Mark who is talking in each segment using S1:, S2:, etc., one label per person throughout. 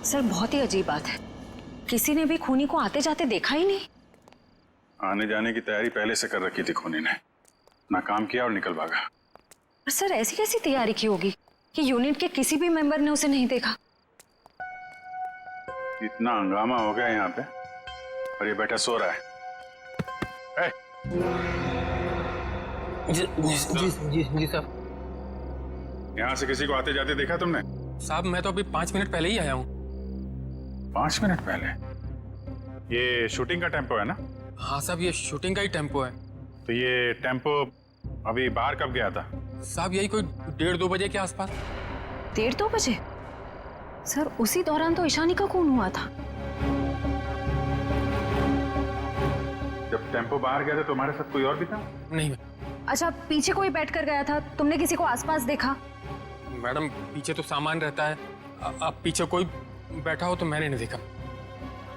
S1: Sir बहुत ही अजीब बात है, किसी ने भी खूनी को आते जाते देखा ही नहीं।
S2: आने जाने की तैयारी पहले से कर रखी थी खूनी ने, ना काम किया और निकल भागा।
S1: पर सर ऐसी कैसी तैयारी की होगी कि यूनिट के किसी भी मेंबर ने उसे नहीं देखा?
S2: इतना हंगामा हो गया यहाँ पे और ये बैठा सो रहा है।
S3: जी साहब।
S2: यहाँ से किसी को आते जाते देखा तुमने?
S3: साहब मैं तो अभी 5 मिनट पहले ही आया हूँ।
S2: 5 मिनट पहले? ये शूटिंग का टेम्पो है ना?
S3: हाँ साहब, ये शूटिंग का ही टेम्पो है।
S2: तो ये टेम्पो अभी बाहर कब गया था?
S3: साहब यही कोई 1:30-2 बजे के आसपास।
S1: 1:30-2 बजे? सर उसी दौरान तो ईशानी का खून हुआ था।
S2: जब टेम्पो बाहर गया था तुम्हारे साथ कोई और भी था?
S3: नहीं।
S1: अच्छा, पीछे कोई बैठ कर गया था, तुमने किसी को आसपास देखा?
S3: मैडम पीछे तो सामान रहता है, अब पीछे कोई बैठा हो तो मैंने नहीं देखा।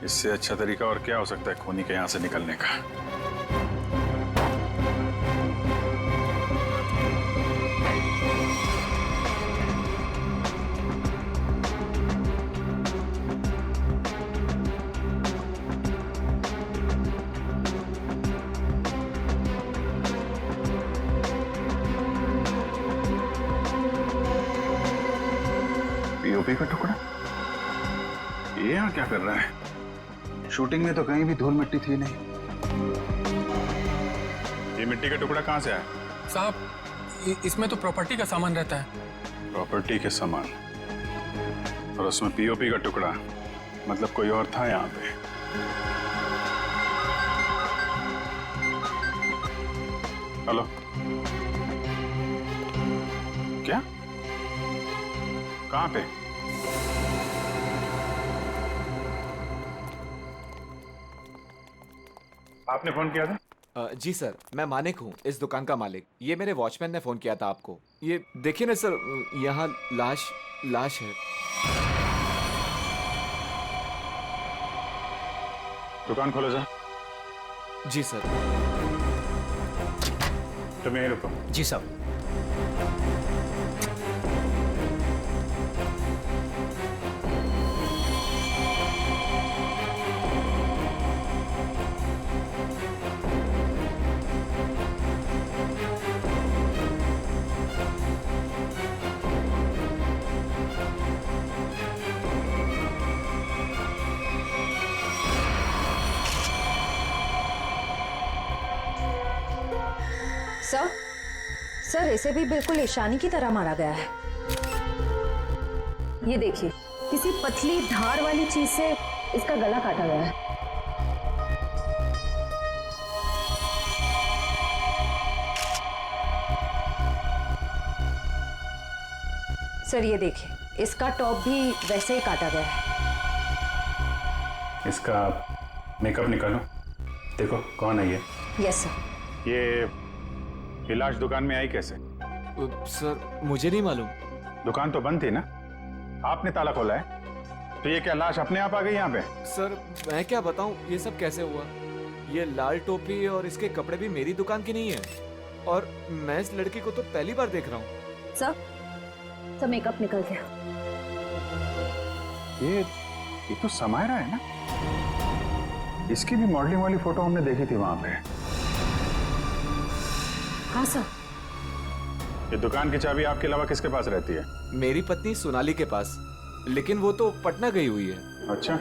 S2: इससे अच्छा तरीका और क्या हो सकता है खूनी के यहाँ से निकलने का? पीओपी का टुकड़ा ये यहाँ क्या कर रहा है? शूटिंग में तो कहीं भी धूल मिट्टी थी नहीं। ये मिट्टी का टुकड़ा कहाँ से आया?
S3: साहब इसमें तो प्रॉपर्टी का सामान रहता है।
S2: प्रॉपर्टी के सामान और उसमें पीओपी का टुकड़ा, मतलब कोई और था यहाँ पे। हेलो, क्या? कहाँ पे? आपने फोन किया था?
S4: जी सर, मैं मानिक हूँ, इस दुकान का मालिक। ये मेरे वॉचमैन ने फोन किया था आपको। ये देखिए ना सर, यहाँ लाश है।
S2: दुकान खोलो जा।
S4: जी सर।
S2: तुम यहीं रुको।
S4: जी साहब।
S1: सर इसे भी बिल्कुल ईशानी की तरह मारा गया है। ये देखिए, किसी पतली धार वाली चीज से इसका गला काटा गया है। सर ये देखिए, इसका टॉप भी वैसे ही काटा गया है।
S2: इसका मेकअप निकालो, देखो कौन है ये।
S1: Yes sir.
S2: ये लाश दुकान में आई कैसे?
S4: सर मुझे नहीं मालूम।
S2: दुकान तो बंद थी ना, आपने ताला खोला है, तो ये क्या लाश अपने आप आ गई यहाँ पे?
S4: सर मैं क्या बताऊं, ये सब कैसे हुआ? ये लाल टोपी और इसके कपड़े भी मेरी दुकान के नहीं है, और मैं इस लड़की को तो पहली बार देख रहा हूँ।
S1: सर मेकअप निकल गया।
S2: ये तो समायरा है ना? इसकी भी मॉडलिंग वाली फोटो हमने देखी थी वहां पे।
S1: हाँ सर।
S2: ये दुकान की चाबी आपके अलावा किसके पास रहती है?
S4: मेरी पत्नी सोनाली के पास, लेकिन वो तो पटना गई हुई है।
S2: अच्छा,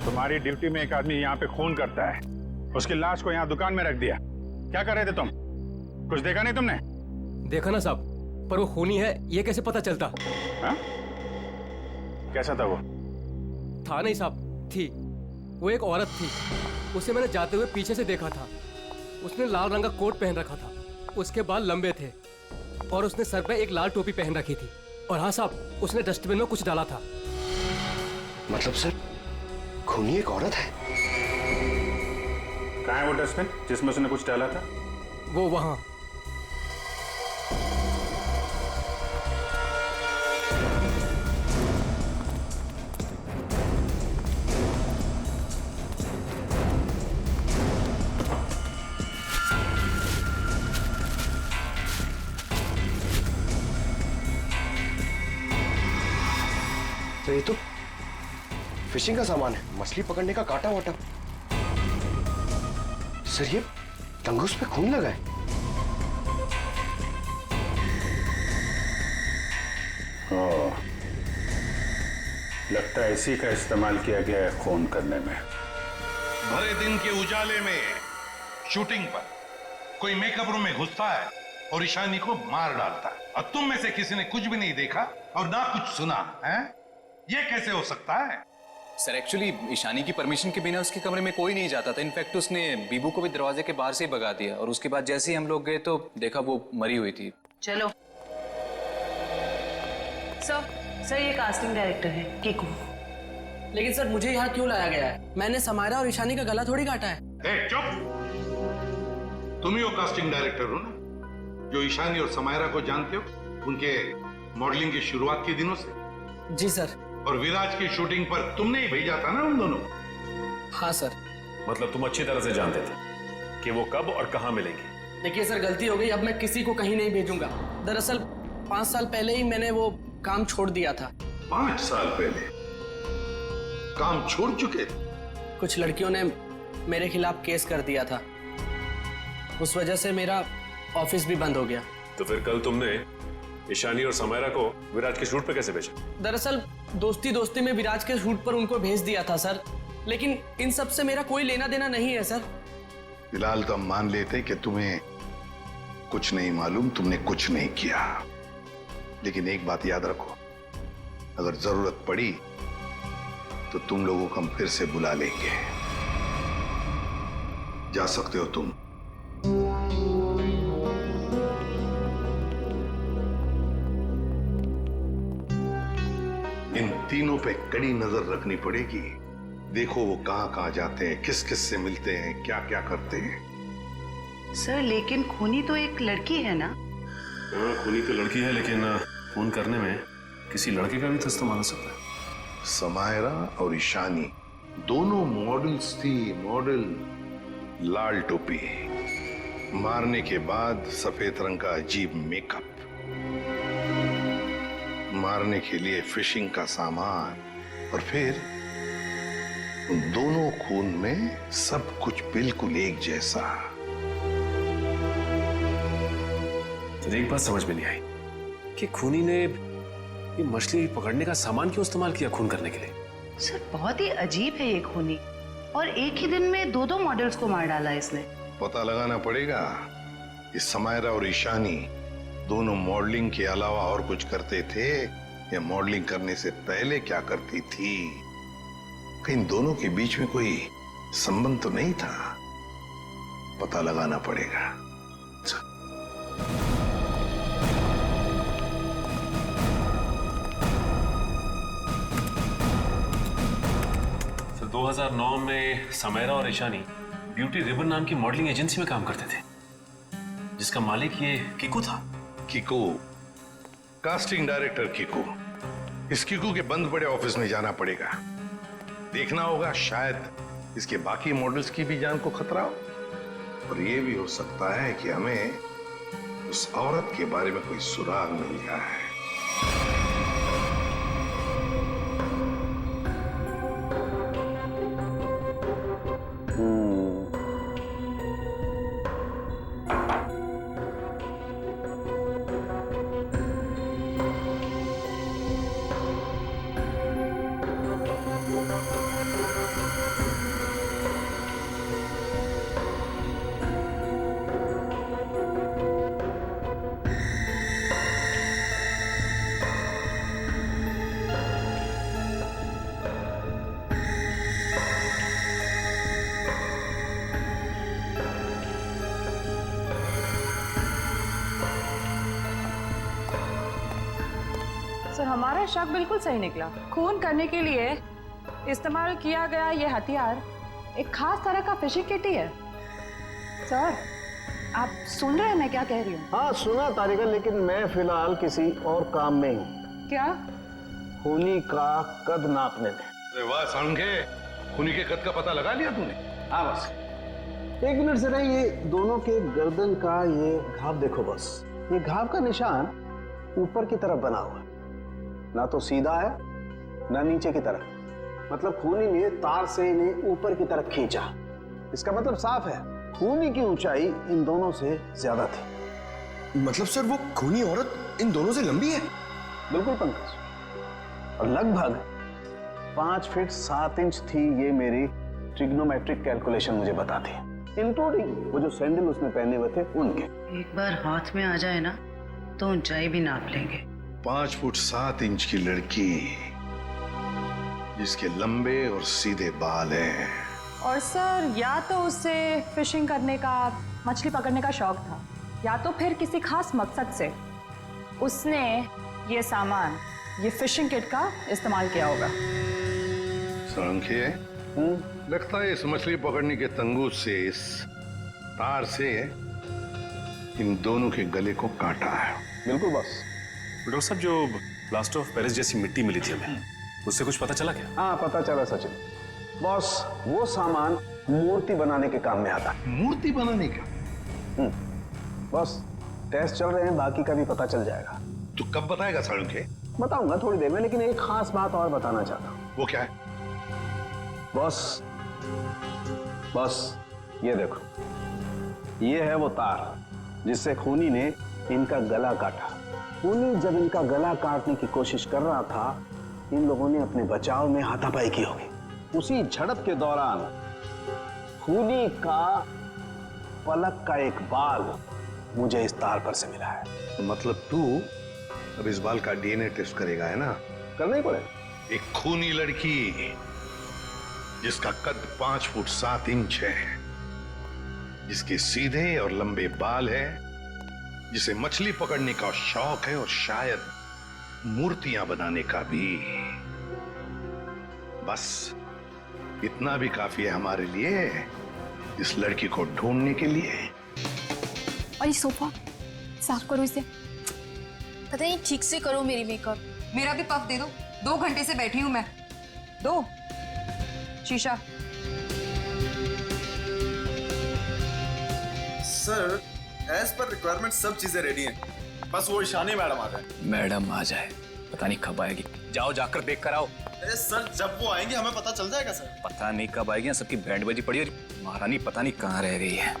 S2: तुम्हारी ड्यूटी में एक आदमी यहाँ पे खून करता है, उसकी लाश को यहाँ दुकान में रख दिया, क्या कर रहे थे तुम? कुछ देखा नहीं तुमने?
S5: देखा ना साहब, पर वो खूनी है ये कैसे पता चलता?
S2: हा? कैसा था वो?
S5: था नहीं साहब, थी। वो एक औरत थी, उसे मैंने जाते हुए पीछे से देखा था। उसने लाल रंग का कोट पहन रखा था, उसके बाल लंबे थे और उसने सर पे एक लाल टोपी पहन रखी थी। और हाँ साहब, उसने डस्टबिन में कुछ डाला था।
S6: मतलब सर, खूनी एक औरत है?
S2: कहाँ है वो डस्टबिन जिसमें उसने कुछ डाला था?
S5: वो वहां।
S6: सर ये तो फिशिंग का सामान है, मछली पकड़ने का कांटा वाटा। सर ये लंगूस पे खून लगा है।
S2: लगता है इसी का इस्तेमाल किया गया है खून करने में।
S7: भरे दिन के उजाले में शूटिंग पर कोई मेकअप रूम में घुसता है और ईशानी को मार डालता है, और तुम में से किसी ने कुछ भी नहीं देखा और ना कुछ सुना है? ये कैसे हो सकता है?
S8: सर एक्चुअली ईशानी की परमिशन के बिना उसके कमरे में कोई नहीं जाता था। इनफैक्ट उसने बीबू को भी दरवाजे के बाहर से ही भगा दिया, और उसके बाद जैसे ही हम लोग गए तो देखा वो मरी हुई थी।
S9: चलो सर ये कास्टिंग डायरेक्टर है कीकू।
S10: लेकिन सर मुझे यहाँ क्यों लाया गया है? मैंने समायरा और ईशानी का गला थोड़ी काटा है।
S7: चुप! तुम ही वो कास्टिंग डायरेक्टर हो ना, जो ईशानी और समायरा को जानते हो उनके मॉडलिंग की शुरुआत के दिनों से?
S10: जी सर।
S7: और विराज की शूटिंग पर तुमने ही भेजा था ना उन दोनों?
S10: हाँ सर।
S11: मतलब तुम अच्छी तरह से जानते थे कि वो कब और कहाँ मिलेंगे?
S10: देखिए सर, गलती हो गई, अब मैं किसी को कहीं नहीं भेजूंगा। दरअसल 5 साल पहले ही मैंने वो काम छोड़ दिया था।
S7: 5 साल पहले काम छोड़ चुके थे?
S10: कुछ लड़कियों ने मेरे खिलाफ केस कर दिया था, उस वजह से मेरा ऑफिस भी बंद हो गया।
S11: तो फिर कल तुमने ईशानी और समायरा को विराज के शूट पे कैसे भेजा?
S10: दरअसल दोस्ती दोस्ती में विराज के शूट पर उनको भेज दिया था सर, लेकिन इन सब से मेरा कोई लेना देना नहीं है सर।
S7: फिलहाल तो हम मान लेते कि तुम्हें कुछ नहीं मालूम, तुमने कुछ नहीं किया। लेकिन एक बात याद रखो, अगर जरूरत पड़ी तो तुम लोगों को हम फिर से बुला लेंगे। जा सकते हो तुम। इन तीनों पे कड़ी नजर रखनी पड़ेगी। देखो वो कहां जाते हैं, किस किस से मिलते हैं, क्या क्या करते हैं।
S9: सर लेकिन खूनी तो एक लड़की है ना?
S11: हाँ, खूनी तो लड़की है, लेकिन खून करने में किसी लड़के का भी तो इस्तेमाल हो सकता है।
S7: समायरा और ईशानी दोनों मॉडल्स थी, मॉडल। लाल टोपी, मारने के बाद सफेद रंग का अजीब मेकअप, मारने के लिए फिशिंग का सामान, और फिर उन दोनों खून में सब कुछ बिल्कुल एक जैसा।
S11: तो एक बात समझ में नहीं आई कि खूनी ने ये मछली पकड़ने का सामान क्यों इस्तेमाल किया खून करने के लिए?
S9: सर बहुत ही अजीब है ये खूनी, और एक ही दिन में 2 मॉडल्स को मार डाला इसने।
S7: पता लगाना पड़ेगा कि समायरा और ईशानी दोनों मॉडलिंग के अलावा और कुछ करते थे या मॉडलिंग करने से पहले क्या करती थी। कहीं दोनों के बीच में कोई संबंध तो नहीं था, पता लगाना पड़ेगा।
S11: तो 2009 में समायरा और ईशानी ब्यूटी रिबन नाम की मॉडलिंग एजेंसी में काम करते थे, जिसका मालिक ये कीकू था।
S7: Kiku, casting director Kiku. इस कीकू के बंद पड़े ऑफिस में जाना पड़ेगा, देखना होगा शायद इसके बाकी मॉडल्स की भी जान को खतरा हो, और ये भी हो सकता है कि हमें उस औरत के बारे में कोई सुराग मिल जाए।
S12: सर हमारा शक बिल्कुल सही निकला। खून करने के लिए इस्तेमाल किया गया ये हथियार एक खास तरह का फिशिंग किट ही है। सर आप सुन रहे हैं मैं क्या कह रही हूँ?
S13: हाँ सुना तारिका, लेकिन मैं फिलहाल किसी और काम में हूँ।
S12: क्या?
S13: खूनी का कद नापने में।
S7: अरे वाह सांगे, खूनी के कद का पता लगा लिया तूने?
S13: हाँ बस 1 मिनट से नहीं, ये दोनों के गर्दन का ये घाव देखो बस। ये घाव का निशान ऊपर की तरफ बना हुआ है, ना तो सीधा है ना नीचे की तरफ। मतलब खूनी ने तार से इन्हें ऊपर की तरफ खींचा। इसका मतलब साफ है, खूनी की ऊंचाई इन दोनों से ज्यादा थी।
S6: मतलब सर वो खूनी औरत इन दोनों से लंबी है?
S13: बिल्कुल पंकज, और लगभग 5 फीट 7 इंच थी। ये मेरी ट्रिग्नोमेट्रिक कैलकुलेशन मुझे बताती है, इंक्लूडिंग वो जो सैंडल उसने पहने हुए थे उनके।
S9: एक बार हाथ में आ जाए ना तो ऊंचाई भी नाप लेंगे।
S7: 5 फुट 7 इंच की लड़की जिसके लंबे और सीधे बाल हैं।
S12: और सर, या तो उसे फिशिंग करने का, मछली पकड़ने का शौक था, या तो फिर किसी खास मकसद से उसने ये सामान, ये फिशिंग किट का इस्तेमाल किया होगा।
S7: सोलंकी, लगता है इस मछली पकड़ने के तंबूत से, इस तार से इन दोनों के गले को काटा है।
S13: बिल्कुल बॉस।
S11: डॉक्टर साहब, जो प्लास्टर ऑफ पेरिस जैसी मिट्टी मिली थी हमें, उससे कुछ पता चला क्या?
S13: हाँ पता चला सचिन। बॉस, वो सामान मूर्ति बनाने के काम में आता है।
S7: मूर्ति बनाने का?
S13: बॉस, टेस्ट चल रहे हैं, बाकी का भी पता चल जाएगा।
S7: तू कब बताएगा सोलंकी?
S13: बताऊंगा थोड़ी देर में, लेकिन एक खास बात और बताना चाहता हूँ।
S7: वो क्या है?
S13: बॉस, ये देखो, ये है वो तार जिससे खूनी ने इनका गला काटा। खूनी जब इनका गला काटने की कोशिश कर रहा था, इन लोगों ने अपने बचाव में हाथापाई की होगी। उसी झड़प के दौरान खूनी का पलक का एक बाल मुझे इस तार पर से मिला है।
S7: तो मतलब तू अब इस बाल का डीएनए टेस्ट करेगा, है ना?
S13: करना ही पड़ेगा।
S7: एक खूनी लड़की जिसका कद 5 फुट 7 इंच है, जिसके सीधे और लंबे बाल है, जिसे मछली पकड़ने का शौक है और शायद मूर्तियां बनाने का भी। बस इतना भी काफी है हमारे लिए, इस लड़की को ढूंढने के लिए।
S1: और ये सोफा साफ करो इसे।
S14: पता नहीं ठीक से करो मेरी मेकअप। मेरा भी पफ दे दो, 2 घंटे से बैठी हूं मैं। दो शीशा।
S15: सर, एज पर रिक्वायरमेंट सब चीजें रेडी हैं, बस वो ईशानी मैडम आ जाए।
S8: मैडम आ जाए, पता नहीं कब आएगी। जाओ जाकर देख कर आओ।
S15: अरे सर, जब वो आएंगे हमें पता चल जाएगा सर।
S8: पता नहीं कब आएगी, सबकी बैंड बजी पड़ी और महारानी पता नहीं कहाँ रह गई है।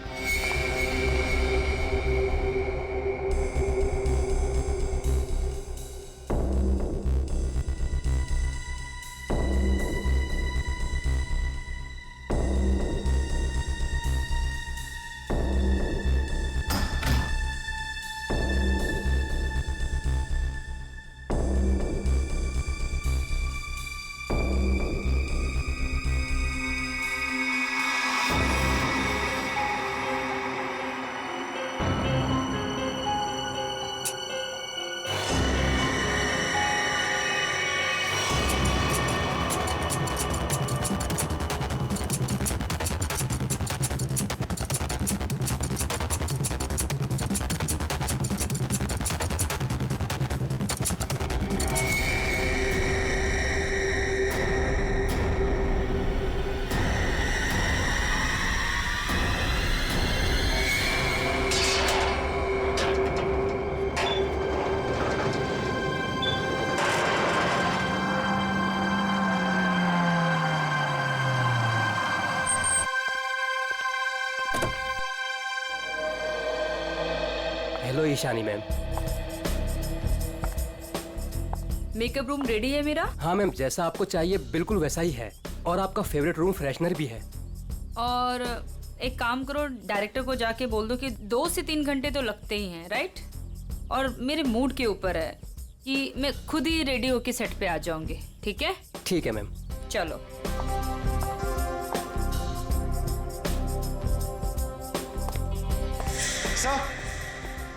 S5: Hello Ishani ma'am.
S14: Makeup room ready है मेरा?
S5: हाँ मैम, जैसा आपको चाहिए बिल्कुल वैसा ही है, और आपका फेवरेट रूम फ्रेशनर भी है।
S14: और एक काम करो, डायरेक्टर को जाके बोल दो कि 2 से 3 घंटे तो लगते ही हैं, राइट? और मेरे मूड के ऊपर है कि मैं खुद ही रेडी होके सेट पे आ जाऊंगी, ठीक है?
S5: ठीक है मैम।
S14: चलो।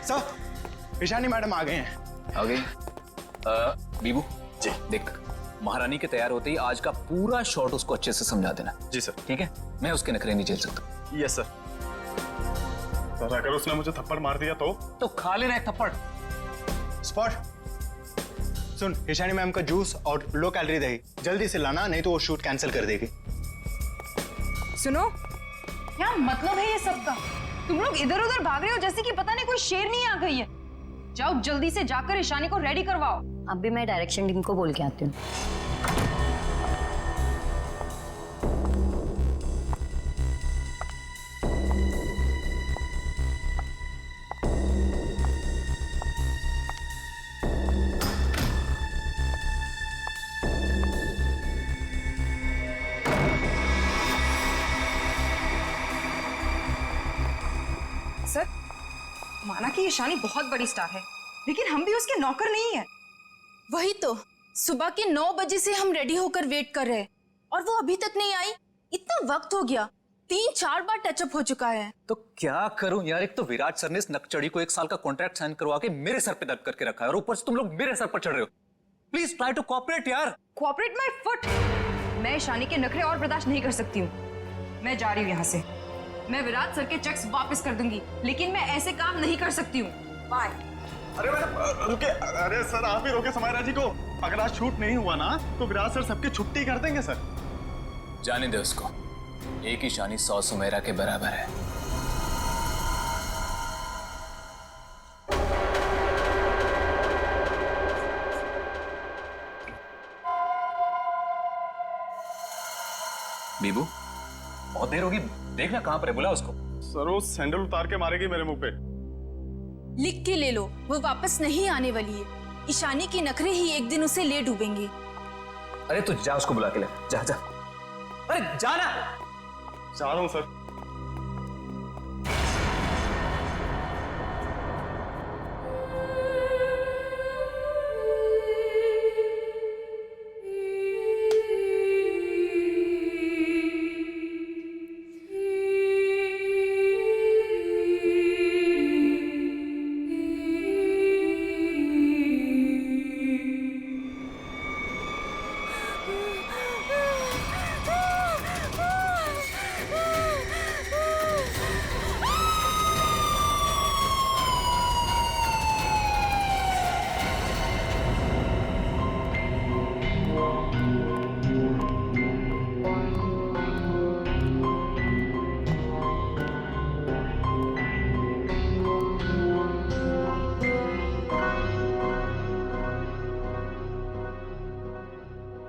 S15: सर, ईशानी मैडम आ गए हैं।
S8: आ गई? बीबू जी, देख, महारानी के तैयार होते ही आज का पूरा शॉट उसको अच्छे से समझा देना।
S15: जी सर।
S8: ठीक है? मैं उसके नखरे नहीं झेल सकता।
S15: Yes sir. सर, अगर उसने मुझे थप्पड़ मार दिया तो
S8: खा लेना एक थप्पड़।
S15: स्पॉट, सुन, ईशानी मैम का जूस और लो कैलोरी दही जल्दी से लाना, नहीं तो वो शूट कैंसिल कर देगी।
S12: सुनो, क्या मतलब है ये सब का? तुम लोग इधर उधर भाग रहे हो जैसे कि पता नहीं कोई शेरनी आ गई है। जाओ जल्दी से जाकर ईशानी को रेडी करवाओ।
S1: अब भी मैं डायरेक्शन टीम को बोल के आती हूँ।
S16: माना कि ईशानी बहुत बड़ी स्टार है, लेकिन हम भी उसके नौकर नहीं है।
S17: वही तो, सुबह के 9 बजे से हम रेडी होकर वेट कर रहे हैं और वो अभी तक नहीं आई। इतना वक्त हो गया, 3-4 बार टचअप हो चुका है।
S8: तो क्या करूं यार, एक तो विराट सर ने इस नकचड़ी को 1 साल का कॉन्ट्रैक्ट साइन करवा के मेरे सर पे दर्द करके रखा है और ऊपर से तुम लोग मेरे सर पर चढ़ रहे हो। प्लीज ट्राई टू कोऑपरेट यार।
S16: Cooperate my foot. मैं ईशानी के नखरे और बर्दाश्त नहीं कर सकती हूँ। मैं जा रही हूँ यहाँ से। मैं विराट सर के चेक्स वापस कर दूंगी, लेकिन मैं ऐसे काम नहीं कर सकती हूँ। बाय।
S15: अरे मैडम रुके, अरे सर आप ही रोके समायरा जी को। अगर आज शूट नहीं हुआ ना तो विराट सर सबकी छुट्टी कर देंगे सर।
S8: जाने दे उसको, एक ईशानी 100 सुमेरा के बराबर है। बीबू बहुत देर होगी, देखना कहां पर है, बुला उसको।
S15: सर वो सैंडल उतार के मारेगी मेरे मुंह पे।
S17: लिख के ले लो, वो वापस नहीं आने वाली है। ईशानी के नखरे ही एक दिन उसे ले डूबेंगे।
S8: अरे तू जा उसको बुला के ले, जा जा। अरे जाना।
S15: जा रहा हूं सर।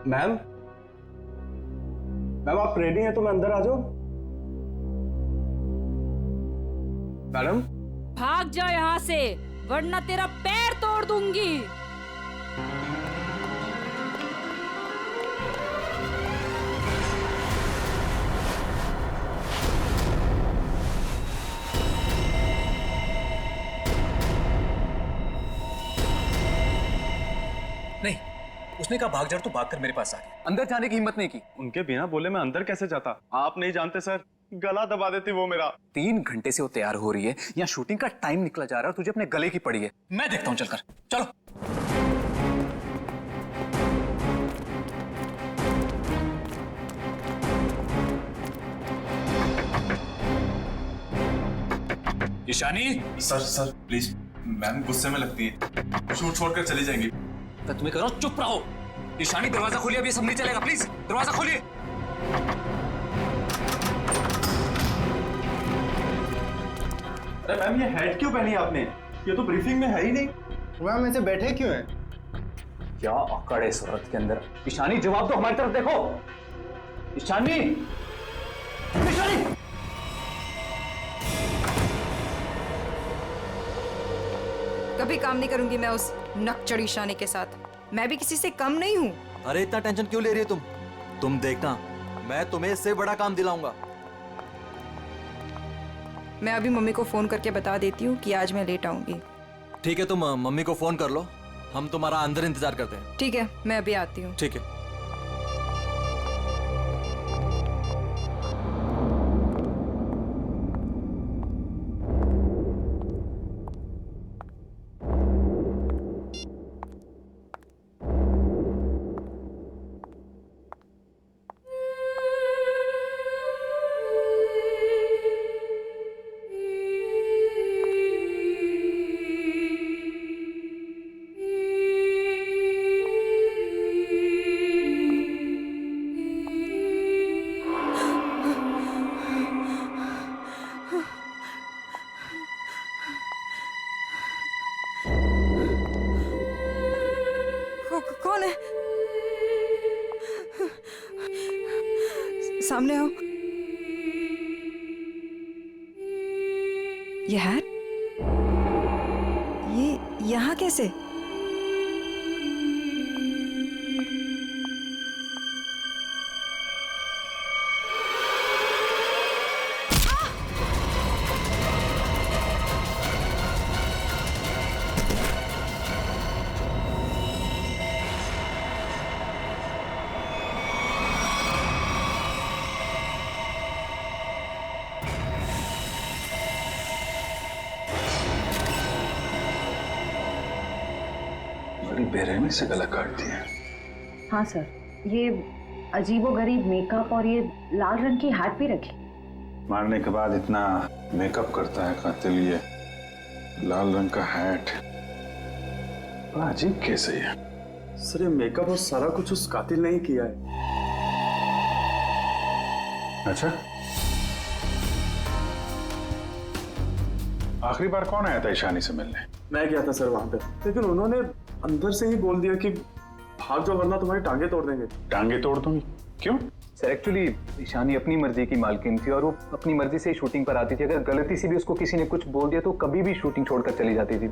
S18: मैम, मैम आप रेडी हैं तो मैं अंदर आ जाऊं? मैडम
S14: भाग जा यहाँ से, वरना तेरा पैर तोड़ दूंगी।
S8: नहीं, उसने कहा भाग जा तो भागकर मेरे पास आ गया। अंदर जाने की हिम्मत नहीं की।
S15: उनके बिना बोले मैं अंदर कैसे जाता? आप नहीं जानते सर, गला दबा देती वो मेरा।
S8: 3 घंटे से वो तैयार हो रही है, यहाँ शूटिंग का टाइम निकला जा रहा है और तुझे अपने गले की पड़ी है। मैं देखता हूँ, चलकर चलो। ईशानी।
S19: सर प्लीज, मैम गुस्से में लगती है, शूट छोड़कर चली जाएंगी।
S8: तो तुम्हें कह रहा हूं चुप रहो। ईशानी दरवाजा खोलिए, अभी सब नहीं चलेगा, प्लीज दरवाजा खोलिए।
S15: अरे मैम ये हेड क्यों पहनी आपने? ये तो ब्रीफिंग में है ही नहीं। मैम ऐसे बैठे क्यों हैं?
S8: क्या अकड़ है इस औरत के अंदर। ईशानी जवाब दो, हमारी तरफ देखो। ईशानी, ईशानी।
S16: कभी काम नहीं करूंगी मैं उस नकचढ़ ईशानी के साथ। मैं भी किसी से कम नहीं हूँ।
S20: अरे इतना टेंशन क्यों ले रही हो तुम देखना, मैं तुम्हें इससे बड़ा काम दिलाऊंगा।
S16: मैं अभी मम्मी को फोन करके बता देती हूँ कि आज मैं लेट आऊंगी।
S20: ठीक है, तुम मम्मी को फोन कर लो, हम तुम्हारा अंदर इंतजार करते हैं।
S16: ठीक है, मैं अभी आती हूँ।
S20: ठीक है।
S16: कौन है? सामने आओ। ये हैट, ये यहाँ कैसे?
S7: बड़ी बेरहमी से गला काट दिया।
S12: हाँ सर, ये अजीबोगरीब मेकअप और ये लाल रंग की हैट भी रखी।
S2: मारने के बाद इतना मेकअप करता है कातिल, ये लाल रंग का हैट, बड़ा अजीब केस है ये।
S18: सर ये मेकअप और सारा कुछ उस कातिल ने ही किया है।
S2: अच्छा, आखिरी बार कौन आया था ईशानी से मिलने?
S18: मैं गया था सर वहां पे, लेकिन उन्होंने अंदर से ही बोल दिया कि भाग जाओ वरना तुम्हारी टांगे तोड़ देंगे।
S2: टांगे तोड़ दूंगी? क्यों?
S8: सर एक्चुअली ईशानी अपनी मर्जी की मालकिन थी और वो अपनी मर्जी से ही शूटिंग पर आती थी। अगर गलती से भी उसको किसी ने कुछ बोल दिया तो कभी भी शूटिंग छोड़कर चली जाती थी।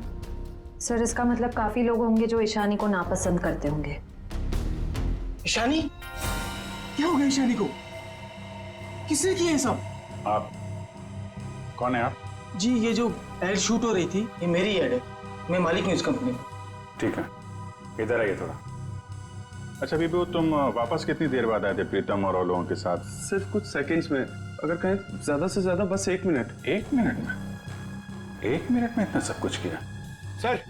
S12: सर इसका मतलब काफी लोग होंगे जो ईशानी को नापसंद करते होंगे।
S10: ईशानी? क्या हो गया ईशानी को? किसने किया ये सब?
S2: आप कौन है आप?
S10: जी ये जो एड शूट हो रही थी ये मेरी एड है, मैं मालिक हूँ इस कंपनी का।
S2: ठीक है, इधर आइए थोड़ा। अच्छा बीबू, तुम वापस कितनी देर बाद आए थे प्रीतम और लोगों के साथ?
S18: सिर्फ कुछ सेकंड्स में, अगर कहें ज्यादा से ज्यादा बस 1 मिनट।
S2: 1 मिनट में? 1 मिनट में इतना सब कुछ किया?
S6: सर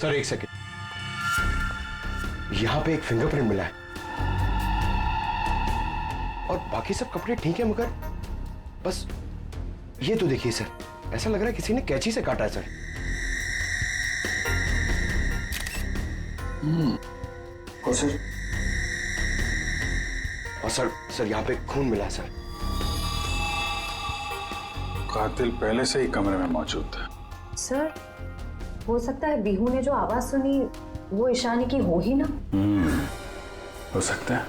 S6: सर 1 सेकेंड, यहां पे एक फिंगरप्रिंट मिला है और बाकी सब कपड़े ठीक है, मगर बस ये तो देखिए सर, ऐसा लग रहा है किसी ने कैंची से काटा है सर। और सर यहाँ पे खून मिला है सर।
S2: कातिल पहले से ही कमरे में मौजूद था।
S12: सर हो सकता है बीहू ने जो आवाज सुनी वो ईशानी की हो ही ना।
S2: हो सकता है।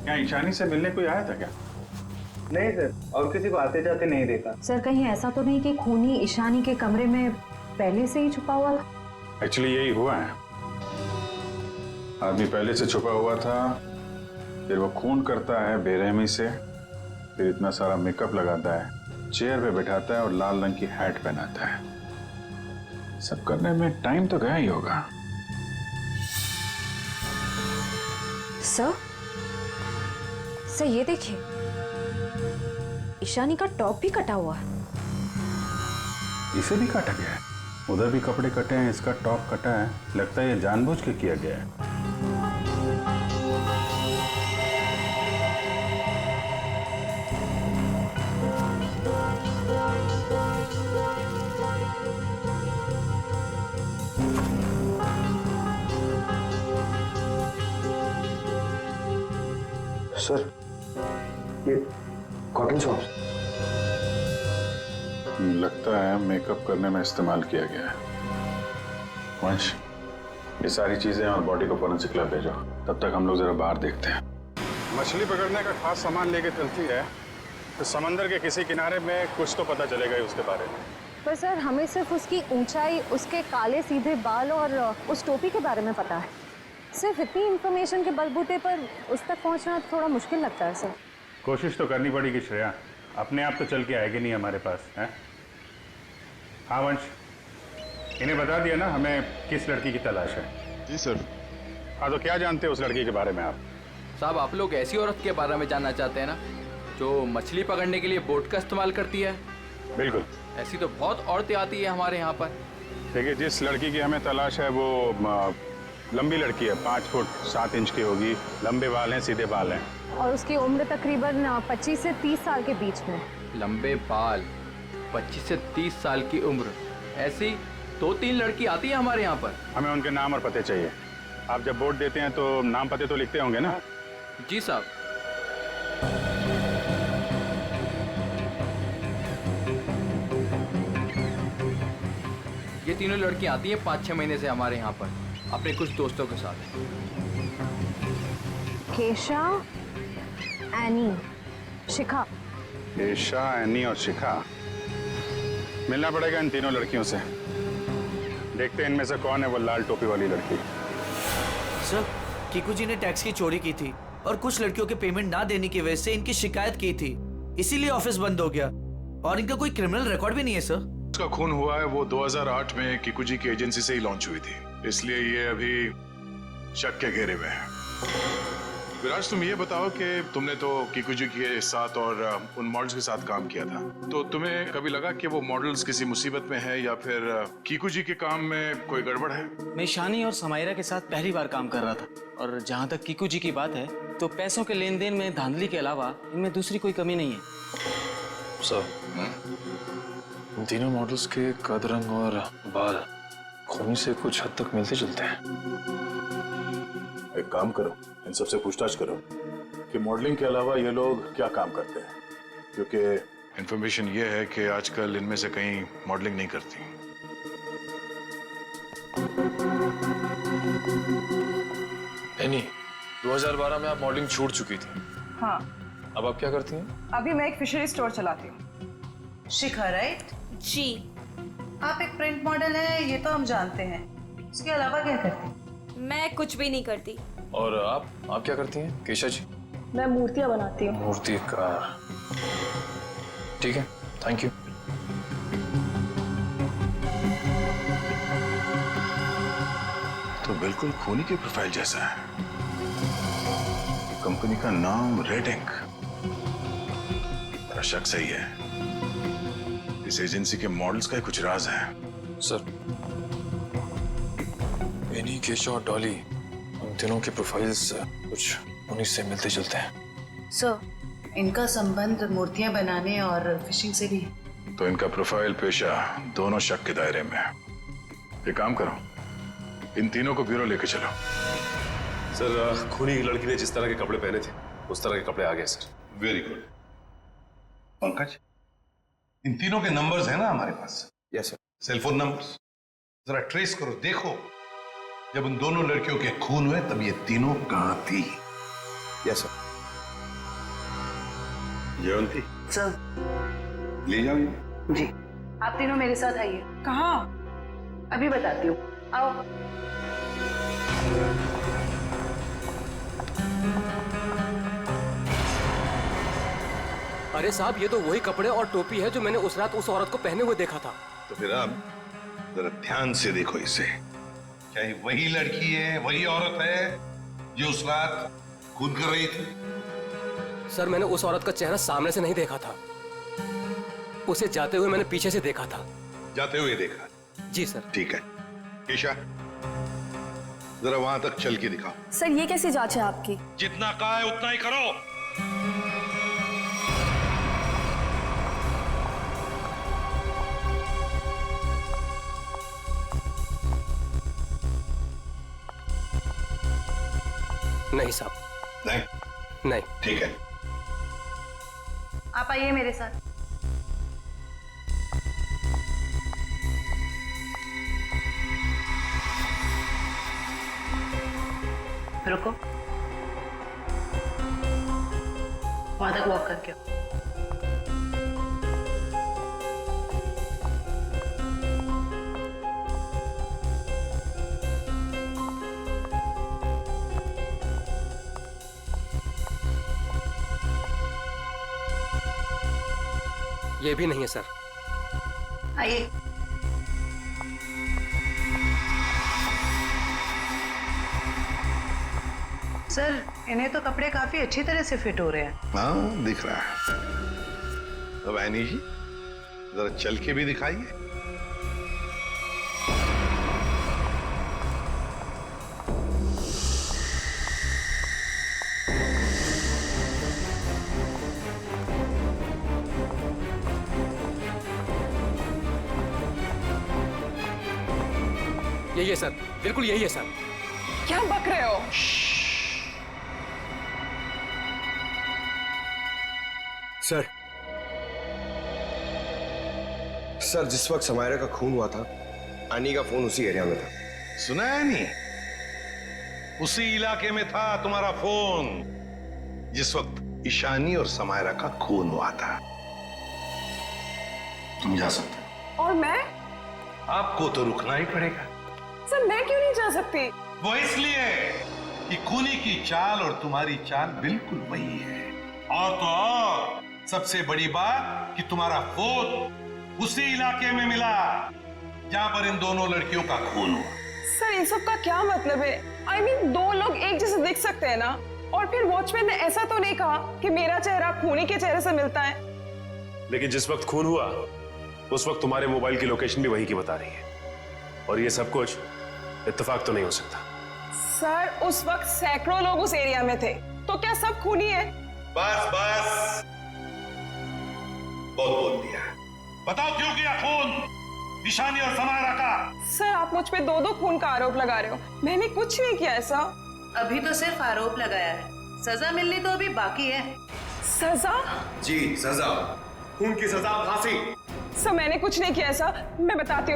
S2: क्या ईशानी से मिलने कोई आया था क्या?
S15: नहीं सर, और किसी को आते जाते नहीं देखा।
S12: सर कहीं ऐसा तो नहीं कि खूनी ईशानी के कमरे में पहले से ही छुपा हुआ था?
S2: एक्चुअली यही हुआ है, आदमी पहले से छुपा हुआ था, फिर वो खून करता है बेरहमी से, फिर इतना सारा मेकअप लगाता है, चेयर पे बैठाता है और लाल रंग की हैट पहनाता है। सब करने में टाइम तो गया ही होगा।
S12: सर ये देखिए, ईशानी का टॉप भी कटा हुआ है।
S2: इसे भी काटा गया है? उधर भी कपड़े कटे हैं, इसका टॉप कटा है। लगता है ये जानबूझ के किया गया है।
S6: सर ये कॉटन शॉप्स
S2: लगता है मेकअप करने में इस्तेमाल किया गया है। वंश, ये सारी चीजें और बॉडी को फोरेंसिक लैब भेजो, तब तक हम लोग जरा बाहर देखते हैं। मछली पकड़ने का खास सामान लेके चलती है तो समंदर के किसी किनारे में कुछ तो पता चलेगा ही उसके बारे में।
S12: पर सर हमें सिर्फ उसकी ऊंचाई, उसके काले सीधे बाल और उस टोपी के बारे में पता है। सिर्फ इतनी इंफॉर्मेशन के बलबूते पर उस तक पहुंचना थोड़ा मुश्किल लगता है सर।
S2: कोशिश तो करनी पड़ेगी श्रेया, अपने आप तो चल के आएगी नहीं हमारे पास है। हाँ वंश, इन्हें बता दिया ना हमें किस लड़की की तलाश है?
S19: जी सर।
S2: हाँ तो क्या जानते हैं उस लड़की के बारे में आप?
S21: साहब आप लोग ऐसी औरत के बारे में जानना चाहते हैं ना जो मछली पकड़ने के लिए बोट का इस्तेमाल करती है?
S2: बिल्कुल।
S21: ऐसी तो बहुत औरतें आती है हमारे यहाँ पर।
S2: देखिए, जिस लड़की की हमें तलाश है वो लंबी लड़की है, 5 फुट 7 इंच की होगी, लंबे बाल हैं, सीधे बाल हैं,
S12: और उसकी उम्र तकरीबन 25 से 30 साल के बीच में।
S21: लंबे बाल, 25 से 30 साल की उम्र, ऐसी 2-3 लड़की आती है हमारे यहाँ पर।
S2: हमें उनके नाम और पते चाहिए। आप जब वोट देते हैं तो नाम पते तो लिखते होंगे ना?
S21: जी साहब। ये तीनों लड़कियां आती हैं 5-6 महीने से हमारे यहाँ पर अपने कुछ दोस्तों के साथ।
S12: केशा, एनी, शिखा।
S2: केशा, एनी और शिखा। मिलना पड़ेगा इन तीनों लड़कियों से। देखते हैं इनमें से कौन है वो लाल टोपी वाली लड़की।
S22: सर, कीकू जी ने टैक्स की चोरी की थी और कुछ लड़कियों के पेमेंट ना देने की वजह से इनकी शिकायत की थी, इसीलिए ऑफिस बंद हो गया। और इनका कोई क्रिमिनल रिकॉर्ड भी नहीं है सर।
S7: उसका खून हुआ है वो 2008 में कीकू जी की एजेंसी से ही लॉन्च हुई थी, इसलिए ये अभी शक के घेरे में है। विराज, तुम ये बताओ कि तुमने तो कीकू जी के साथ और उन मॉडल्स के साथ काम किया था, तो तुम्हें कभी लगा कि वो मॉडल्स किसी मुसीबत में है या फिर कीकू जी के काम में कोई गड़बड़ है?
S10: मैं ईशानी और समायरा के साथ पहली बार काम कर रहा था, और जहाँ तक कीकू जी की बात है तो पैसों के लेन देन में धांधली के अलावा इनमें दूसरी कोई कमी नहीं है।
S19: सर, इन तीनों मॉडल्स के कद, रंग और बाल खूनी से कुछ हद तक मिलते जुलते हैं।
S2: एक काम करो, इन सबसे पूछताछ करो कि मॉडलिंग के अलावा ये लोग क्या काम करते हैं, क्योंकि
S7: इंफॉर्मेशन ये है कि आजकल इनमें से कहीं मॉडलिंग नहीं करती।
S19: एनी, 2012 में आप मॉडलिंग छूट चुकी थी।
S12: हाँ,
S19: अब आप क्या करती हैं?
S12: अभी मैं एक फिशरी स्टोर चलाती हूँ।
S9: शिखा, राइट?
S14: जी।
S9: आप एक प्रिंट मॉडल है, ये तो हम जानते हैं। उसके अलावा क्या करती हैं?
S14: मैं कुछ भी नहीं करती।
S19: और आप क्या करती हैं केशा जी?
S12: मैं मूर्तियाँ बनाती हूँ।
S19: मूर्तिकार, ठीक है, थैंक यू।
S2: तो बिल्कुल खूनी की प्रोफाइल जैसा है। कंपनी का नाम रेड इंक। मेरा शक सही है, इस एजेंसी के मॉडल्स का ही कुछ राज है।
S19: सर, एनी, केशा और डॉली, उन तीनों के प्रोफाइल्स कुछ उन्हीं से मिलते जुलते हैं।
S9: सर, इनका संबंध मूर्तियां बनाने और फिशिंग से भी है।
S2: तो इनका प्रोफाइल पेशा दोनों शक के दायरे में है। एक काम करो, इन तीनों को ब्यूरो लेके चलो।
S11: सर, खूनी की लड़की ने जिस तरह के कपड़े पहने थे उस तरह के कपड़े आ गए सर।
S7: Very good. पंकज, इन तीनों के नंबर्स हैं ना हमारे पास?
S6: Yes sir.
S7: सेलफोन नंबर्स जरा ट्रेस करो, देखो जब उन दोनों लड़कियों के खून हुए तब ये तीनों कहां थी?
S6: Yes sir.
S7: जयंती,
S9: सर।
S7: ले जाओ
S9: जी। आप तीनों मेरे साथ आइए।
S12: कहाँ?
S9: अभी बताती हूँ, आओ।
S5: अरे साहब, ये तो वही कपड़े और टोपी है जो मैंने उस रात उस औरत को पहने हुए देखा था।
S7: तो फिर अब जरा ध्यान से देखो इसे। क्या ये वही लड़की है, वही औरत है जो उस रात खून कर रही थी?
S5: सर, मैंने उस औरत का चेहरा सामने से नहीं देखा था, उसे जाते हुए मैंने पीछे से देखा था।
S7: जाते हुए देखा?
S5: जी सर।
S7: ठीक है, केशा जरा वहां तक चल के दिखाओ।
S17: सर, ये कैसी जांच है आपकी?
S7: जितना कहा है उतना ही करो।
S5: नहीं साहब।
S7: नहीं?
S5: नहीं।
S7: ठीक है,
S9: आप आइए मेरे साथ। रुको, वहां तक वॉक करके आओ।
S5: ये भी नहीं है सर।
S9: आइए। सर, इन्हें तो कपड़े काफी अच्छी तरह से फिट हो रहे हैं।
S7: हाँ, दिख रहा है। अब ऐनी जी जरा चल के भी दिखाइए।
S5: यही है सर, बिल्कुल यही है सर।
S12: क्या बक रहे हो?
S6: सर, जिस वक्त समायरा का खून हुआ था, आनी का फोन उसी एरिया में था।
S7: सुना है नहीं? उसी इलाके में था तुम्हारा फोन जिस वक्त ईशानी और समायरा का खून हुआ था। तुम जा सकते हो।
S12: और मैं?
S7: आपको तो रुकना ही पड़ेगा।
S12: सर, मैं क्यों नहीं जा सकती?
S7: वो इसलिए कि खूनी की चाल और तुम्हारी चाल बिल्कुल वही है। और तो और सबसे बड़ी बात कि तुम्हारा फोन उसी इलाके में मिला जहां पर इन दोनों लड़कियों का खून हुआ।
S12: सर, इन सब का क्या मतलब है? I mean, दो लोग एक जैसे दिख सकते हैं ना? और फिर वॉचमैन ने ऐसा तो नहीं कहा कि मेरा चेहरा खूनी के चेहरे से मिलता है।
S11: लेकिन जिस वक्त खून हुआ उस वक्त तुम्हारे मोबाइल की लोकेशन भी वही की बता रही है, और ये सब कुछ इत्तेफाक तो नहीं हो सकता।
S12: सर उस वक्त सैकड़ों लोग उस एरिया में थे, तो क्या सब खूनी है?
S7: बस बस, बहुत बोल दिया। बताओ क्यों किया खून ईशानी और समायरा का?
S12: सर आप मुझ पे दो खून का आरोप लगा रहे हो, मैंने कुछ नहीं किया ऐसा।
S9: अभी तो सिर्फ आरोप लगाया है, सजा मिलनी तो अभी बाकी है।
S12: सजा?
S6: जी सजा, खून की सजा फांसी।
S12: सर मैंने कुछ नहीं किया ऐसा, मैं बताती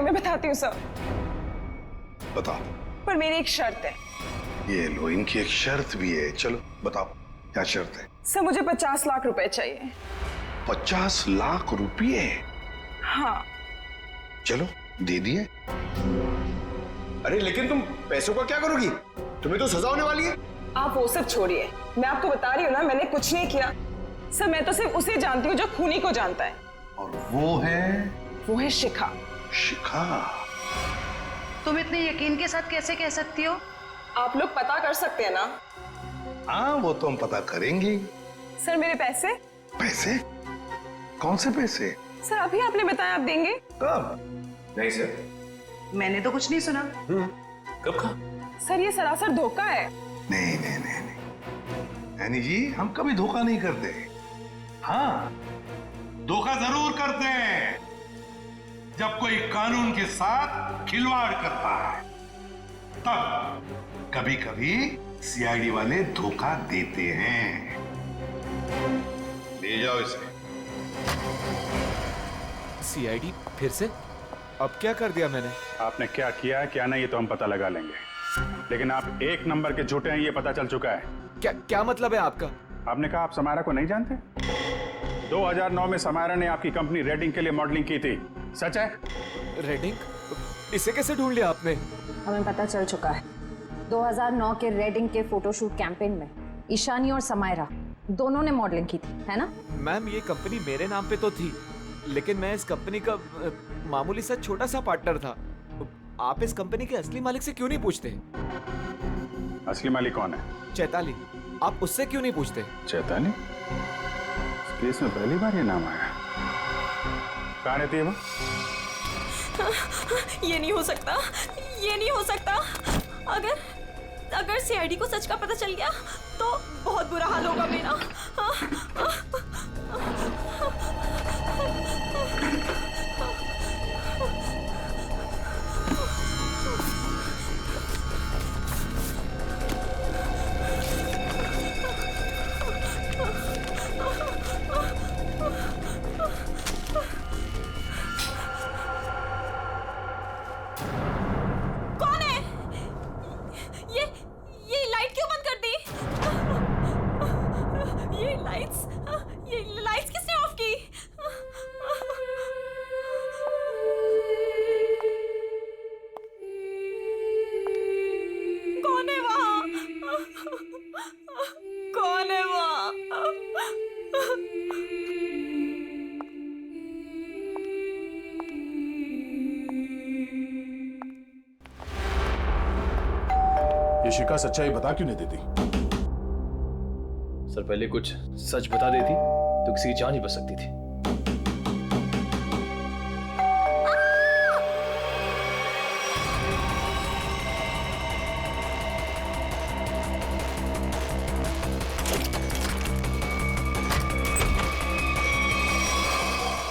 S12: हूँ सर।
S7: बताओ।
S12: पर मेरी एक शर्त है।
S7: ये लो, इनकी एक शर्त भी है। चलो बताओ क्या शर्त है?
S12: सर मुझे 50 लाख रुपए चाहिए।
S7: 50 लाख रुपये?
S12: हाँ।
S7: चलो दे दिए।
S6: अरे लेकिन तुम पैसों का क्या करोगी? तुम्हें तो सजा होने वाली है।
S12: आप वो सब छोड़िए, मैं आपको बता रही हूँ ना, मैंने कुछ नहीं किया। सर मैं तो सिर्फ उसे जानती हूँ जो खूनी को जानता है।
S7: और वो है
S12: शिखा।
S7: शिखा?
S9: तुम इतने यकीन के साथ कैसे कह सकती हो?
S12: आप लोग पता कर सकते हैं ना?
S7: हाँ वो तो हम पता करेंगे।
S12: सर मेरे पैसे?
S7: पैसे? कौन से पैसे?
S12: सर अभी आपने बताया आप देंगे।
S7: कब?
S6: नहीं सर,
S9: मैंने तो कुछ नहीं सुना।
S11: कब कहा?
S12: सर ये सरासर धोखा है।
S7: नहीं नहीं नहीं नहीं, यानी जी हम कभी धोखा नहीं करते। हाँ धोखा जरूर करते हैं जब कोई कानून के साथ खिलवाड़ करता है, तब कभी कभी सीआईडी वाले धोखा देते हैं। ले जाओ इसे।
S19: सीआईडी फिर से? अब क्या कर दिया मैंने?
S2: आपने क्या किया है क्या नहीं ये तो हम पता लगा लेंगे, लेकिन आप एक नंबर के झूठे हैं ये पता चल चुका है।
S19: क्या मतलब है आपका?
S2: आपने कहा आप समायरा को नहीं जानते? 2009 में समायरा ने आपकी कंपनी रेडिंग के लिए मॉडलिंग की थी, सच है?
S19: रेडिंग? इसे कैसे ढूंढ लिया आपने?
S1: हमें पता चल चुका है। 2009 के रेडिंग के फोटोशूट कैंपेन में ईशानी और समायरा दोनों ने मॉडलिंग की थी, है ना?
S19: मैम ये कंपनी मेरे नाम पे तो थी, लेकिन मैं इस कंपनी का मामूली सा छोटा सा पार्टनर था। आप इस कंपनी के असली मालिक से क्यों नहीं पूछते?
S2: असली मालिक कौन है?
S19: चैताली। आप उससे क्यों नहीं पूछते?
S2: चैताली? केस में पहली बार ये नाम आया। कहाँ रहती है वो?
S3: ये नहीं हो सकता, ये नहीं हो सकता। अगर सीआईडी को सच का पता चल गया तो बहुत बुरा हाल होगा मेरा।
S4: ये शिखा सच्चाई बता क्यों नहीं देती?
S21: सर पहले कुछ सच बता देती तो किसी की जान ही बच सकती थी।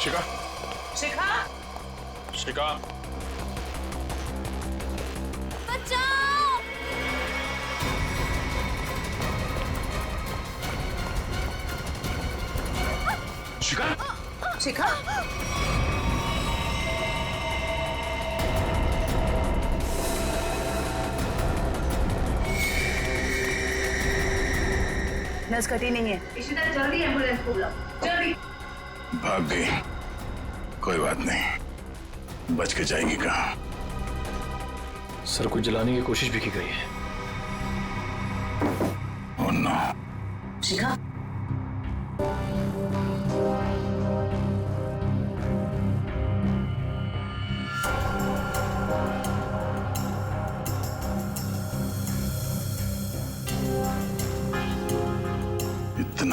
S4: शिखा,
S9: शिखा,
S4: शिखा, शिखा,
S9: शिखा, नस कटी नहीं है। इशिता जल्दी एम्बुलेंस को बुलाओ, जल्दी।
S7: भाग गई, कोई बात नहीं, बच के जाएगी कहाँ?
S21: सर को जलाने की कोशिश भी की गई है।
S7: Oh no.
S9: शिखा,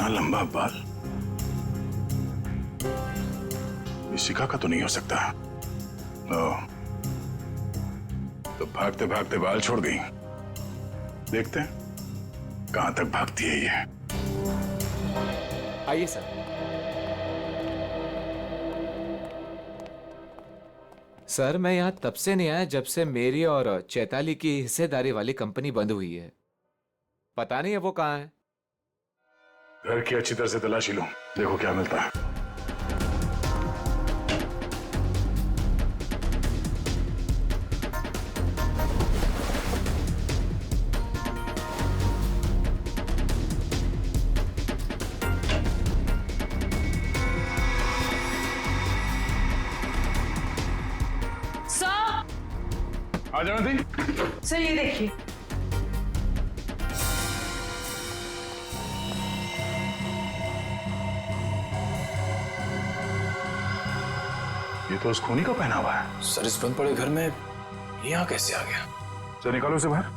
S2: इतना लंबा बाल शिखा का तो नहीं हो सकता। तो भागते भागते बाल छोड़ गई। देखते हैं कहां तक भागती है ये।
S19: आइए सर। सर मैं यहाँ तब से नहीं आया जब से मेरी और चैताली की हिस्सेदारी वाली कंपनी बंद हुई है। पता नहीं है वो कहाँ है।
S2: घर की अच्छी तरह से तलाशी लो, देखो क्या मिलता है। आ जाना थी।
S12: सर ये देखिए।
S2: ये तो उस खूनी का पहना हुआ है।
S8: सर इस बंद पड़े घर में यहाँ कैसे आ गया?
S2: चल निकालो उसे बाहर।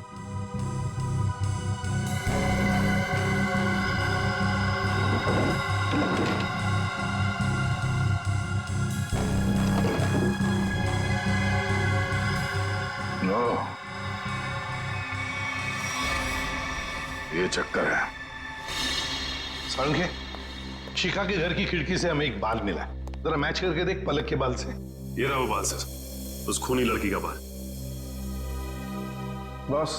S2: ये चक्कर है।
S7: सड़के शिखा के घर की खिड़की से हमें एक बाल मिला, जरा मैच करके देख पलक के बाल से।
S11: ये रहा वो बाल सर, उस खूनी लड़की का बाल।
S18: बॉस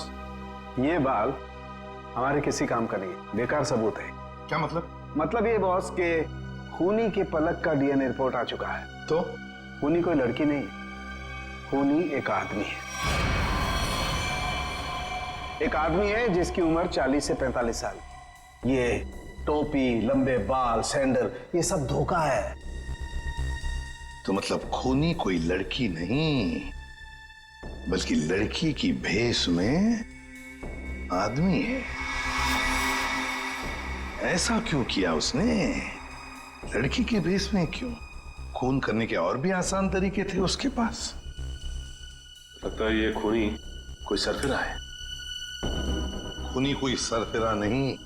S18: ये बाल हमारे किसी काम का नहीं, बेकार सबूत है।
S7: क्या मतलब?
S18: मतलब ये बॉस के खूनी के पलक का डीएनए रिपोर्ट आ चुका है।
S7: तो
S18: खूनी कोई लड़की नहीं, खूनी एक आदमी है। एक आदमी है जिसकी उम्र 40 से 45 साल। ये टोपी, लंबे बाल, सैंडल, ये सब धोखा है।
S7: तो मतलब खूनी कोई लड़की नहीं बल्कि लड़की की भेष में आदमी है। ऐसा क्यों किया उसने? लड़की के भेष में क्यों? खून करने के और भी आसान तरीके थे उसके पास।
S11: लगता है ये खूनी कोई सरफिरा है।
S7: खूनी कोई सरफिरा नहीं,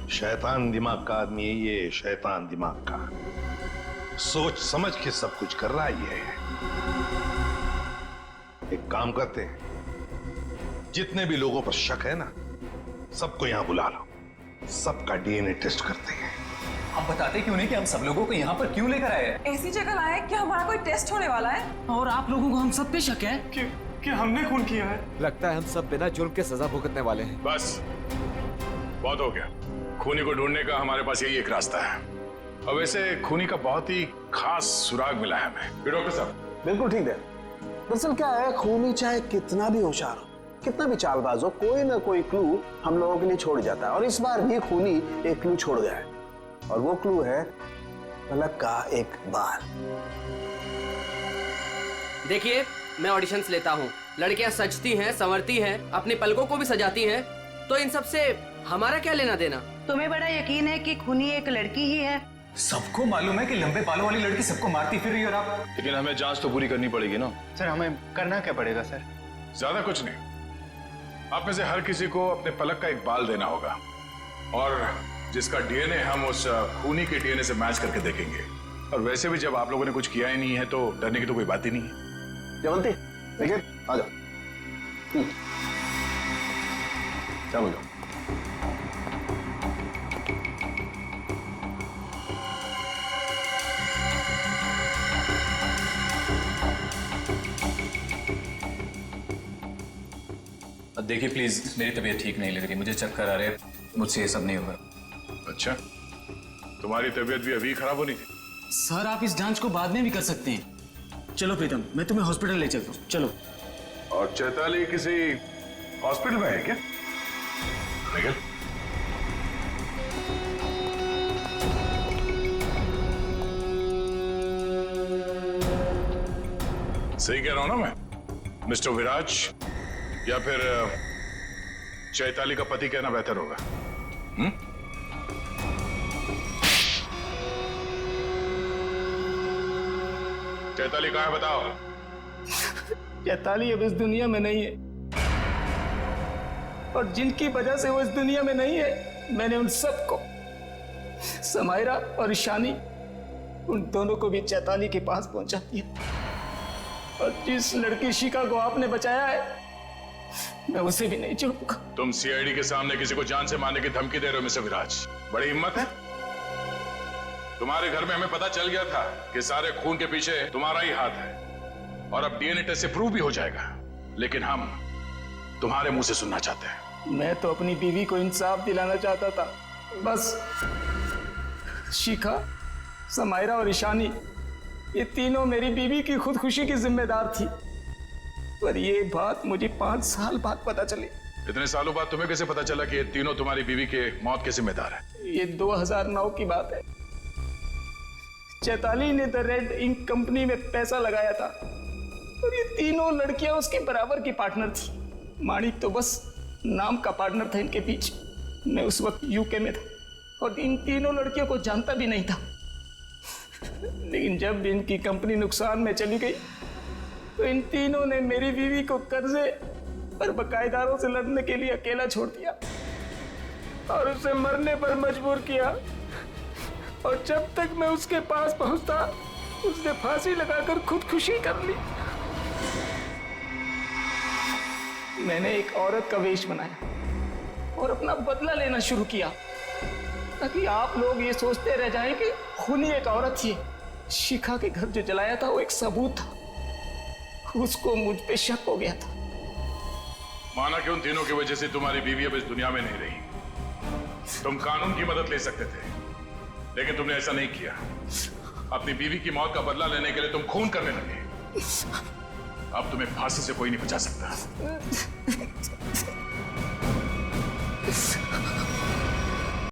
S7: शैतान दिमाग का आदमी है ये, शैतान दिमाग का। सोच समझ के सब कुछ कर रहा है ये। एक काम करते हैं, जितने भी लोगों पर शक है ना, सबको यहां बुला लो, सबका डीएनए टेस्ट करते हैं।
S8: आप बताते क्यों नहीं कि हम सब लोगों को यहाँ पर क्यों लेकर आए हैं?
S12: ऐसी जगह लाए कि हमारा कोई टेस्ट होने वाला है।
S10: और आप लोगों को हम सब पे शक है
S18: कि हमने खून किया है।
S19: लगता है हम सब बिना जुर्म के सजा भुगतने वाले हैं।
S2: बस बहुत हो गया। खूनी को ढूंढने का हमारे पास यही एक रास्ता है। और वैसे खूनी का बहुत ही खास सुराग मिला है हमें। डॉक्टर साहब
S18: बिल्कुल ठीक है। दरअसल क्या है, खूनी चाहे कितना भी होशियार हो, कितना भी चालबाज हो, कोई ना कोई क्लू हम लोगों के लिए छोड़ जाता है। और इस बार भी खूनी एक क्लू छोड़ गया है, और वो क्लू है पलक का एक बाल।
S21: देखिए मैं ऑडिशंस लेता हूँ, लड़कियाँ सजती हैं, संवरती हैं, अपनी पलकों को भी सजाती हैं, तो इन सब से हमारा क्या लेना देना?
S9: तुम्हें बड़ा यकीन है कि खूनी एक लड़की ही है?
S8: सबको मालूम है कि लंबे बालों वाली लड़की सबको मारती फिर रही है। और आप?
S11: लेकिन हमें जांच तो पूरी करनी पड़ेगी ना।
S15: सर हमें करना क्या पड़ेगा सर?
S2: ज्यादा कुछ नहीं, आप में से हर किसी को अपने पलक का एक बाल देना होगा, और जिसका डीएनए हम उस खूनी के डीएनए से मैच करके देखेंगे। और वैसे भी जब आप लोगों ने कुछ किया ही नहीं है तो डरने की तो कोई बात ही नहीं है।
S18: जवंती देखिए, आ जाओ।
S2: चलो जाओ।
S8: देखिए प्लीज, मेरी तबीयत ठीक नहीं लग रही, मुझे चक्कर आ रहे हैं, मुझसे ये सब नहीं होगा।
S2: अच्छा, तुम्हारी तबीयत भी अभी खराब होनी थी?
S10: सर आप इस जांच को बाद में भी कर सकते हैं। चलो प्रीतम, मैं तुम्हें हॉस्पिटल ले चलता हूँ, चलो।
S2: और चैताली किसी हॉस्पिटल में है क्या? निकल। सही कह रहा हूं ना मैं? मिस्टर विराज या फिर चैताली का पति कहना बेहतर होगा। चैताली कहाँ है बताओ?
S10: चैताली अब इस दुनिया में नहीं है, और जिनकी वजह से वो इस दुनिया में नहीं है, मैंने उन सबको
S13: समायरा और ईशानी, उन दोनों को भी चैताली के पास पहुंचा दिया। और जिस लड़की शिखा को आपने बचाया है, मैं उसे भी नहीं छोड़ूंगा।
S7: तुम सीआईडी के सामने किसी को जान से मारने की धमकी दे रहे हो मिस्टर विराज, बड़ी हिम्मत है। तुम्हारे घर में हमें पता चल गया था कि सारे खून के पीछे तुम्हारा ही हाथ है, और अब डीएनए टेस्ट से प्रूव भी हो जाएगा, लेकिन हम तुम्हारे मुंह से सुनना चाहते हैं।
S13: मैं तो अपनी बीवी को इंसाफ दिलाना चाहता था। बस शिखा, समायरा और ईशानी, ये तीनों मेरी बीवी की खुदकुशी की जिम्मेदार थी, पर ये बात मुझे 5 साल बाद पता चली।
S7: इतने सालों बाद तुम्हें कैसे पता चला कि ये तीनों तुम्हारी बीवी के मौत के जिम्मेदार है?
S13: ये 2009 की बात है। चैताली ने द रेड इंक कंपनी में पैसा लगाया था, और ये तीनों लड़कियां उसके बराबर की पार्टनर थी। माणिक तो बस नाम का पार्टनर था इनके बीच। मैं उस वक्त यूके में था और इन तीनों लड़कियों को जानता भी नहीं था। लेकिन जब इनकी कंपनी नुकसान में चली गई, तो इन तीनों ने मेरी बीवी को कर्जे और बकायेदारों से लड़ने के लिए अकेला छोड़ दिया और उसे मरने पर मजबूर किया। और जब तक मैं उसके पास पहुंचता, उसने फांसी लगाकर खुदकुशी कर ली। मैंने एक औरत का वेश बनाया और अपना बदला लेना शुरू किया, ताकि आप लोग ये सोचते रह जाएं कि खूनी एक औरत थी। शिखा के घर जो जलाया था वो एक सबूत था, उसको मुझ पे शक हो गया था।
S7: माना कि उन तीनों की वजह से तुम्हारी बीवी अब इस दुनिया में नहीं रही। तुम कानून की मदद ले सकते थे, लेकिन तुमने ऐसा नहीं किया। अपनी बीवी की मौत का बदला लेने के लिए तुम खून करने लगे। अब तुम्हें फांसी से कोई नहीं बचा सकता।